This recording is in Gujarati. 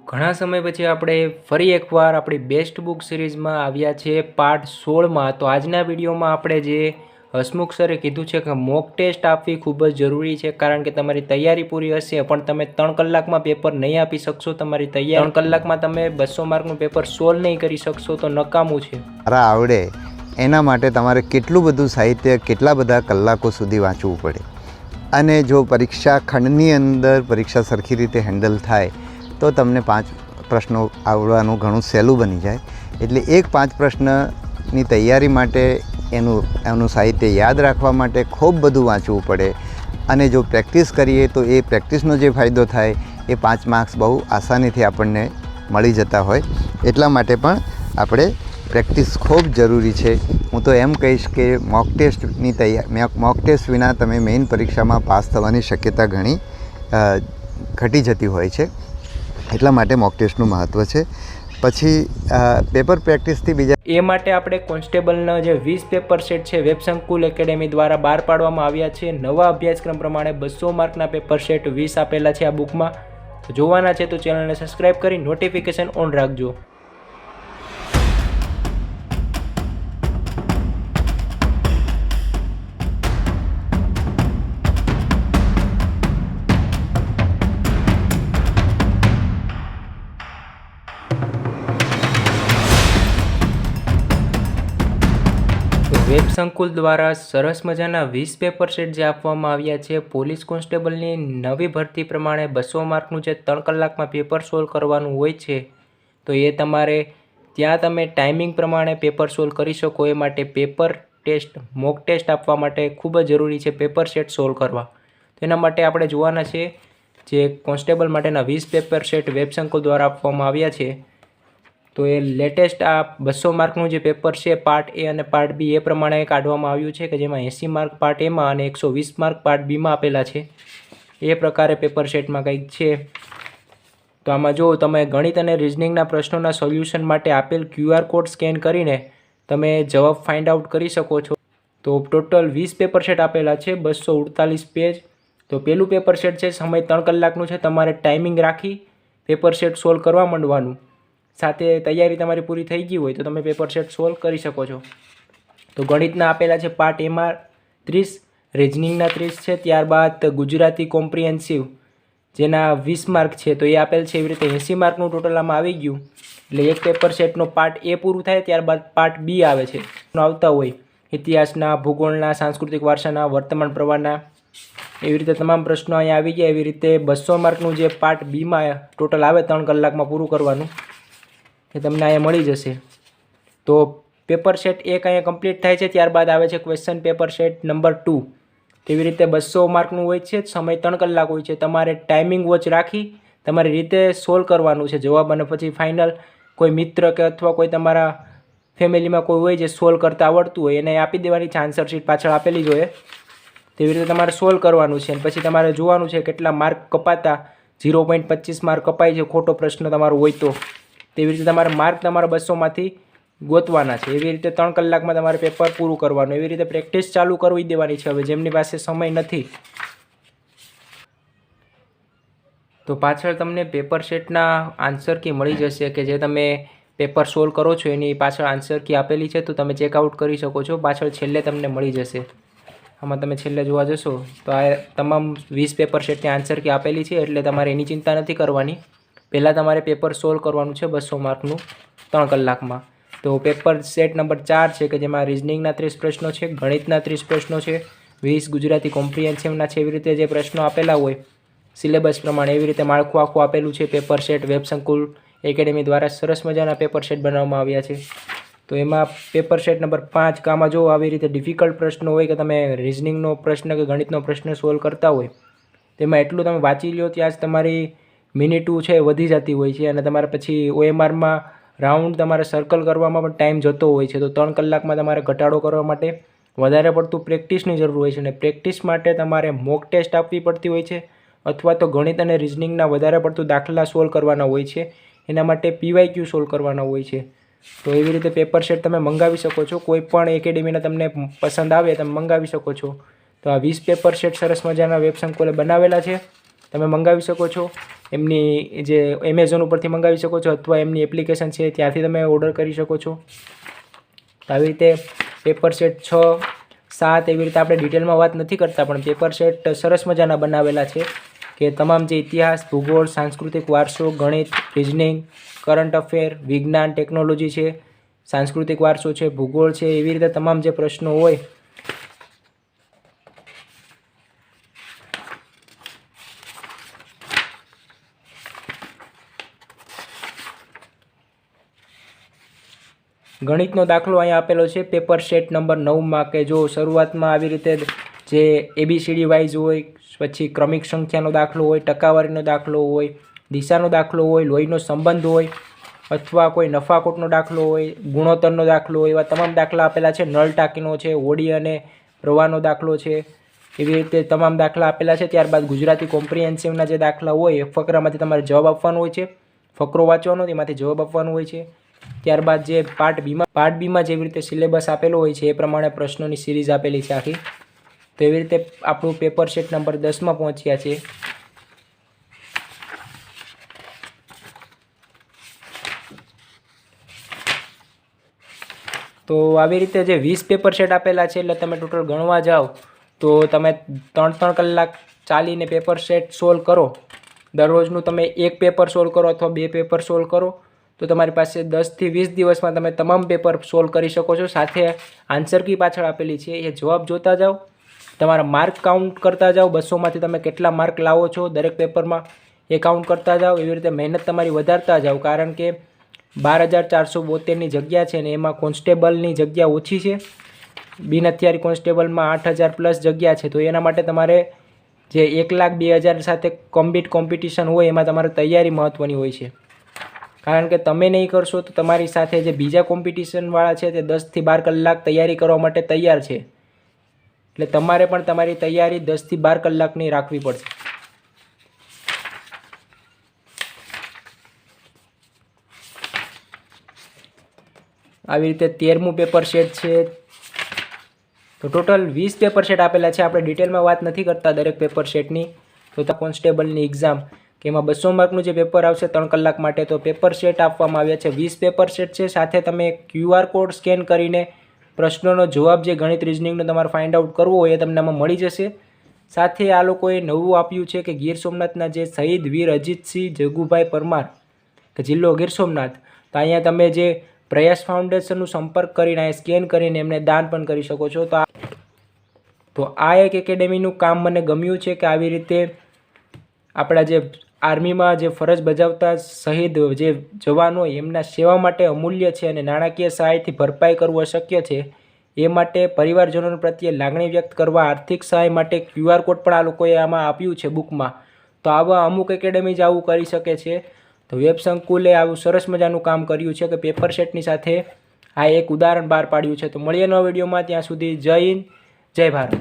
ઘણા સમય પછી આપણે ફરી એકવાર આપણી બેસ્ટ બુક સિરીઝમાં આવ્યા છે પાર્ટ 16માં। તો આજના વિડીયોમાં આપણે જે હસમુખ સરે કીધું છે કે મોક ટેસ્ટ આપવી ખૂબ જ જરૂરી છે, કારણ કે તમારી તૈયારી પૂરી હશે પણ તમે 3 કલાકમાં પેપર નહીં આપી શકશો। તમારી તૈયારી 3 કલાકમાં તમે 200 માર્કનું પેપર સોલ્વ નહીં કરી શકશો તો નકામું છે। આવડે એના માટે તમારે કેટલું બધું સાહિત્ય કેટલા બધા કલાકો સુધી વાંચવું પડે, અને જો પરીક્ષા ખંડની અંદર પરીક્ષા સરખી રીતે હેન્ડલ થાય તો તમને 5 પ્રશ્નો આવડવાનું ઘણું સહેલું બની જાય। એટલે એક 5 પ્રશ્નની તૈયારી માટે એનું સાહિત્ય યાદ રાખવા માટે ખૂબ બધું વાંચવું પડે, અને જો પ્રેક્ટિસ કરીએ તો એ પ્રેક્ટિસનો જે ફાયદો થાય એ 5 માર્ક્સ બહુ આસાનીથી આપણને મળી જતા હોય। એટલા માટે પણ આપણે પ્રેક્ટિસ ખૂબ જરૂરી છે। હું તો એમ કહીશ કે મોક ટેસ્ટ વિના તમે મેઇન પરીક્ષામાં પાસ થવાની શક્યતા ઘણી ઘટી જતી હોય છે। એટલા માટે મોક ટેસ્ટનું મહત્ત્વ છે। પછી પેપર પ્રેક્ટિસથી બીજા એ માટે આપણે કોન્સ્ટેબલના જે 20 પેપર સેટ છે વેબસંકુલ એકેડેમી દ્વારા બહાર પાડવામાં આવ્યા છે। નવા અભ્યાસક્રમ પ્રમાણે 200 માર્કના પેપર સેટ 20 આપેલા છે આ બુકમાં। તો જોવાના છે તો ચેનલને સબસ્ક્રાઈબ કરી નોટિફિકેશન ઓન રાખજો। વેબસંકુલ દ્વારા સરસ મજાના 20 પેપર સેટ જે આપવામાં આવ્યા છે। પોલીસ કોન્સ્ટેબલની નવી ભરતી પ્રમાણે 200 માર્કનું જે 3 કલાકમાં પેપર સોલ્વ કરવાનું હોય છે, તો એ તમારે ત્યાં તમે ટાઈમિંગ પ્રમાણે પેપર સોલ્વ કરી શકો એ માટે પેપર ટેસ્ટ મોક ટેસ્ટ આપવા માટે ખૂબ જ જરૂરી છે પેપર સેટ સોલ્વ કરવા। તો એના માટે આપણે જોવાના છે જે કોન્સ્ટેબલ માટેના 20 પેપર સેટ વેબસંકુલ દ્વારા આપવામાં આવ્યા છે। તો એ લેટેસ્ટ આ 200 માર્કનું જે પેપર છે પાર્ટ એ અને પાર્ટ બી એ પ્રમાણે કાઢવામાં આવ્યું છે કે જેમાં 80 માર્ક પાર્ટ એમાં અને 120 માર્ક પાર્ટ બીમાં આપેલા છે। એ પ્રકારે પેપર સેટમાં કંઈક છે। તો આમાં જો તમે ગણિત અને રિઝનિંગના પ્રશ્નોના સોલ્યુશન માટે આપેલ QR કોડ સ્કેન કરીને તમે જવાબ ફાઇન્ડ આઉટ કરી શકો છો। તો ટોટલ 20 પેપર સેટ આપેલા છે, 248 પેજ। તો પહેલું પેપર સેટ છે સમય 3 કલાકનું છે, તમારે ટાઈમિંગ રાખી પેપર સેટ સોલ્વ કરવા માંડવાનું। સાથે તૈયારી તમારી પૂરી થઈ ગઈ હોય તો તમે પેપર સેટ સોલ્વ કરી શકો છો। તો ગણિતના આપેલા છે પાર્ટ એમાં 30, રિઝનિંગના 30 છે, ત્યારબાદ ગુજરાતી કોમ્પ્રિહેન્સિવ જેના 20 માર્ક છે તો એ આપેલ છે। એવી રીતે 80 માર્કનું ટોટલ આમાં આવી ગયું। એટલે એક પેપર સેટનો પાર્ટ એ પૂરું થાય ત્યારબાદ પાર્ટ બી આવે છે, આવતા હોય ઇતિહાસના, ભૂગોળના, સાંસ્કૃતિક વારસાના, વર્તમાન પ્રવાહના, એવી રીતે તમામ પ્રશ્નો અહીંયા આવી ગયા। એવી રીતે 200 માર્કનું જે પાર્ટ બીમાં ટોટલ આવે 3 કલાકમાં પૂરું કરવાનું એ તમને અહીંયા મળી જશે। તો પેપર સેટ 1 અહીંયા કમ્પ્લીટ થાય છે, ત્યારબાદ આવે છે ક્વેશ્ચન પેપર સેટ નંબર 2। તેવી રીતે 200 માર્કનું હોય છે, સમય 3 કલાક હોય છે, તમારે ટાઈમિંગ વોચ રાખી તમારી રીતે સોલ્વ કરવાનું છે જવાબ। અને પછી ફાઇનલ કોઈ મિત્ર કે અથવા કોઈ તમારા ફેમિલીમાં કોઈ હોય જે સોલ્વ કરતા આવડતું હોય એને આપી દેવાની છે, આન્સર શીટ પાછળ આપેલી જ હોય। તેવી રીતે તમારે સોલ્વ કરવાનું છે, અને પછી તમારે જોવાનું છે કેટલા માર્ક કપાતા, 0.25 માર્ક કપાય છે ખોટો પ્રશ્ન તમારો હોય તો। તેવી રીતે તમારે માર્ક તમારા 200માંથી ગોતવાના છે। એવી રીતે 3 કલાકમાં તમારે પેપર પૂરું કરવાનું। એવી રીતે પ્રેક્ટિસ ચાલુ કરવી દેવાની છે હવે જેમની પાસે સમય નથી। તો પાછળ તમને પેપર સેટના આન્સર કી મળી જશે કે જે તમે પેપર સોલ્વ કરો છો એની પાછળ આન્સર કી આપેલી છે, તો તમે ચેકઆઉટ કરી શકો છો। પાછળ છેલ્લે તમને મળી જશે। આમાં તમે છેલ્લે જોવા જશો તો આ તમામ 20 પેપર સેટની આન્સર કી આપેલી છે, એટલે તમારે એની ચિંતા નથી કરવાની। પહેલાં તમારે પેપર સોલ્વ કરવાનું છે 200 માર્કનું 3 કલાકમાં। તો પેપર સેટ નંબર 4 છે કે જેમાં રિઝનિંગના 30 પ્રશ્નો છે, ગણિતના 30 પ્રશ્નો છે, 20 ગુજરાતી કોમ્પ્રિહેન્સિવના છે। એવી રીતે જે પ્રશ્નો આપેલા હોય સિલેબસ પ્રમાણે એવી રીતે માળખું આખું આપેલું છે પેપર સેટ વેબસંકુલ એકેડેમી દ્વારા સરસ મજાના પેપર સેટ બનાવવામાં આવ્યા છે। તો એમાં પેપર સેટ નંબર 5 કામાં જો આવી રીતે ડિફિકલ્ટ પ્રશ્નો હોય કે તમે રિઝનિંગનો પ્રશ્ન કે ગણિતનો પ્રશ્ન સોલ્વ કરતા હોય તેમાં એટલું તમે વાંચી લો ત્યાં જ તમારી મિનિટો છે વધી જતી હોય છે, અને તમારે પછી OMRમાં રાઉન્ડ તમારે સર્કલ કરવામાં પણ ટાઈમ જતો હોય છે। તો 3 કલાકમાં તમારે ઘટાડો કરવા માટે વધારે પડતું પ્રેક્ટિસની જરૂર હોય છે, અને પ્રેક્ટિસ માટે તમારે મોક ટેસ્ટ આપવી પડતી હોય છે, અથવા તો ગણિત અને રિઝનિંગના વધારે પડતું દાખલા સોલ્વ કરવાના હોય છે, એના માટે PYQ સોલ્વ કરવાના હોય છે। તો એવી રીતે પેપર સેટ તમે મંગાવી શકો છો, કોઈ પણ એકેડેમીના તમને પસંદ આવે તમે મંગાવી શકો છો। તો આ 20 પેપર સેટ સરસ મજાના વેબસંકુલે બનાવેલા છે, તમે મંગાવી શકો છો। એમની જે એમેઝોન ઉપરથી મંગાવી શકો છો અથવા એમની એપ્લિકેશન છે ત્યાંથી તમે ઓર્ડર કરી શકો છો. તો આવી રીતે પેપર સેટ 6, 7 એવી રીતે આપણે ડિટેલમાં વાત નથી કરતા, પણ પેપર સેટ સરસ મજાના બનાવેલા છે કે તમામ જે ઇતિહાસ, ભૂગોળ, સાંસ્કૃતિક વારસો, ગણિત, રિઝનિંગ, કરંટ અફેર, વિજ્ઞાન, ટેકનોલોજી છે, સાંસ્કૃતિક વારસો છે, ભૂગોળ છે, એવી રીતે તમામ જે પ્રશ્નો હોય ગણિતનો દાખલો અહીંયા આપેલો છે પેપર સેટ નંબર 9માં, કે જો શરૂઆતમાં આવી રીતે જે ABCD વાઇઝ હોય, પછી ક્રમિક સંખ્યાનો દાખલો હોય, ટકાવારીનો દાખલો હોય, દિશાનો દાખલો હોય, લોહીનો સંબંધ હોય, અથવા કોઈ નફાખોટનો દાખલો હોય, ગુણોત્તરનો દાખલો હોય, એવા તમામ દાખલા આપેલા છે. નળ ટાંકીનો છે, હોડી અને પ્રવાહનો દાખલો છે, એવી રીતે તમામ દાખલા આપેલા છે. ત્યારબાદ ગુજરાતી કોમ્પ્રિહેન્સિવના જે દાખલા હોય એ ફકરામાંથી તમારે જવાબ આપવાનો હોય છે, ફકરો વાંચવાનો તેમાંથી જવાબ આપવાનો હોય છે. ત્યારબાદ જે પાર્ટ બીમાં જેવી રીતે સિલેબસ આપેલો હોય છે એ પ્રમાણે પ્રશ્નોની સિરીઝ આપેલી છે આખી. તો એવી રીતે આપણું પેપર સેટ નંબર 10માં પહોંચ્યા છે. તો આવી રીતે જે 20 પેપર સેટ આપેલા છે, એટલે તમે ટોટલ ગણવા જાઓ તો તમે 3 કલાક ચાલીને પેપર સેટ સોલ્વ કરો. દરરોજનું તમે 1 પેપર સોલ્વ કરો અથવા 2 પેપર સોલ્વ કરો તો તમારી પાસે 10 થી 20 દિવસમાં તમે તમામ પેપર સોલ્વ કરી શકો છો. સાથે આન્સર કી પાછળ આપેલી છે એ જવાબ જોતા જાઓ, તમારા માર્ક કાઉન્ટ કરતા જાઓ, 200માંથી તમે કેટલા માર્ક લાવો છો દરેક પેપરમાં એ કાઉન્ટ કરતા જાઓ. એવી રીતે મહેનત તમારી વધારતા જાઓ, કારણ કે 12,472ની જગ્યા છે ને એમાં કોન્સ્ટેબલની જગ્યા ઓછી છે, બિન હથિયારી કોન્સ્ટેબલમાં 8,000 પ્લસ જગ્યા છે. તો એના માટે તમારે જે 1,02,000 સાથે કોમ્પિટિશન હોય એમાં તમારે તૈયારી મહત્ત્વની હોય છે, કારણ કે તમે નહીં કરશો તો તમારી સાથે જે બીજા કોમ્પિટિશનવાળા છે તે 10 થી 12 કલાક તૈયારી કરવા માટે તૈયાર છે. એટલે તમારે પણ તમારી તૈયારી 10 થી 12 કલાકની રાખવી પડશે. આવી રીતે 13મું પેપર સેટ છે. તો ટોટલ 20 પેપર સેટ આપેલા છે. આપણે ડિટેલમાં વાત નથી કરતા દરેક પેપર સેટની. તો કોન્સ્ટેબલની એક્ઝામ કે એમાં 200 માર્કનું જે પેપર આવશે 3 કલાક માટે, તો પેપર સેટ આપવામાં આવ્યા છે. 20 પેપર સેટ છે. સાથે તમે QR કોડ સ્કેન કરીને પ્રશ્નોનો જવાબ જે ગણિત રિઝનિંગનો તમારે ફાઇન્ડ આઉટ કરવો હોય એ તમને આમાં મળી જશે. સાથે આ લોકોએ નવું આપ્યું છે કે ગીર સોમનાથના જે શહીદ વીર અજીતસિંહ જગુભાઈ પરમાર, કે જિલ્લો ગીર સોમનાથ, તો અહીંયા તમે જે પ્રયાસ ફાઉન્ડેશનનો સંપર્ક કરીને અહીંયા સ્કેન કરીને એમને દાન પણ કરી શકો છો. તો આ એક એકેડેમીનું કામ મને ગમ્યું છે કે આવી રીતે આપણા જે આર્મીમાં જે ફરજ બજાવતા શહીદ જે જવાન હોય એમના સેવા માટે અમૂલ્ય છે અને નાણાકીય સહાયથી ભરપાઈ કરવું અશક્ય છે. એ માટે પરિવારજનો પ્રત્યે લાગણી વ્યક્ત કરવા આર્થિક સહાય માટે QR કોડ પણ આ લોકોએ આમાં આપ્યું છે બુકમાં. તો આવા અમુક એકેડેમી જ આવું કરી શકે છે. તો વેબ સંકુલે આવું સરસ મજાનું કામ કર્યું છે કે પેપર સેટની સાથે આ એક ઉદાહરણ બહાર પાડ્યું છે. તો મળીએ નવા વિડીયોમાં, ત્યાં સુધી જય હિન્દ, જય ભારત.